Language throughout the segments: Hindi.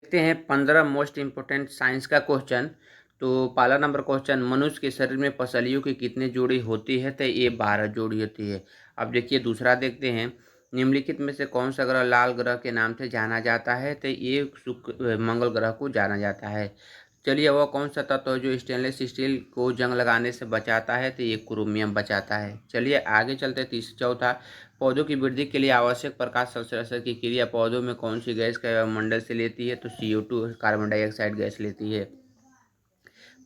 देखते हैं 15 मोस्ट इम्पोर्टेंट साइंस का क्वेश्चन। तो पहला नंबर क्वेश्चन, मनुष्य के शरीर में पसलियों की कितनी जोड़ी होती है? तो ये 12 जोड़ी होती है। अब देखिए दूसरा देखते हैं, निम्नलिखित में से कौन सा ग्रह लाल ग्रह के नाम से जाना जाता है? तो ये शुक्र मंगल ग्रह को जाना जाता है। चलिए, वह कौन सा तत्व है जो स्टेनलेस स्टील को जंग लगाने से बचाता है? तो ये क्रोमियम बचाता है। चलिए आगे चलते हैं। चौथा, पौधों की वृद्धि के लिए आवश्यक प्रकाश संश्लेषण की क्रिया पौधों में कौन सी गैस का वायुमंडल से लेती है? तो CO2 कार्बन डाइऑक्साइड गैस लेती है।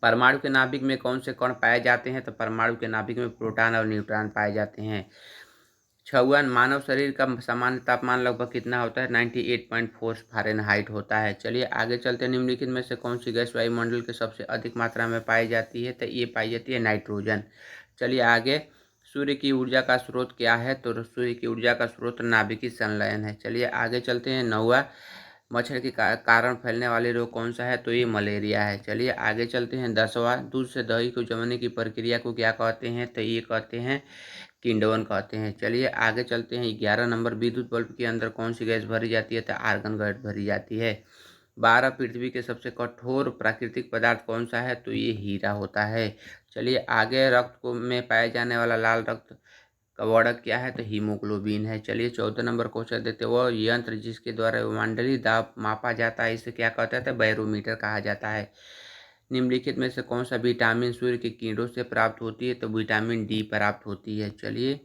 परमाणु के नाभिक में कौन से कण पाए जाते हैं? तो परमाणु के नाभिक में प्रोटॉन और न्यूट्रॉन पाए जाते हैं। छठवां, मानव शरीर का सामान्य तापमान लगभग कितना होता है? 98.4 फ़ारेनहाइट होता है। चलिए आगे चलते हैं। निम्नलिखित में से कौन सी गैस वायुमंडल के सबसे अधिक मात्रा में पाई जाती है? तो ये पाई जाती है नाइट्रोजन। चलिए आगे, सूर्य की ऊर्जा का स्रोत क्या है? तो सूर्य की ऊर्जा का स्रोत नाभिकीय संलयन है। चलिए आगे चलते हैं। 9वां, मच्छर के कारण फैलने वाले रोग कौन सा है? तो ये मलेरिया है। चलिए आगे चलते हैं। 10वां, दूध से दही को जमने की प्रक्रिया को क्या कहते हैं? तो ये कहते हैं किण्वन कहते हैं। चलिए आगे चलते हैं। 11 नंबर, विद्युत बल्ब के अंदर कौन सी गैस भरी जाती है? तो आर्गन गैस भरी जाती है। 12, पृथ्वी के सबसे कठोर प्राकृतिक पदार्थ कौन सा है? तो ये हीरा होता है। चलिए आगे, रक्त को में पाए जाने वाला लाल रक्त का वर्णक क्या है? तो हीमोग्लोबिन है। चलिए 14 नंबर क्वेश्चन देते हैं, वह यंत्र जिसके द्वारा वायुमंडलीय दाब मापा जाता है इसे क्या कहते हैं? तो बैरोमीटर कहा जाता है। निम्नलिखित में से कौन सा विटामिन सूर्य की किरणों से प्राप्त होती है? तो विटामिन D प्राप्त होती है। चलिए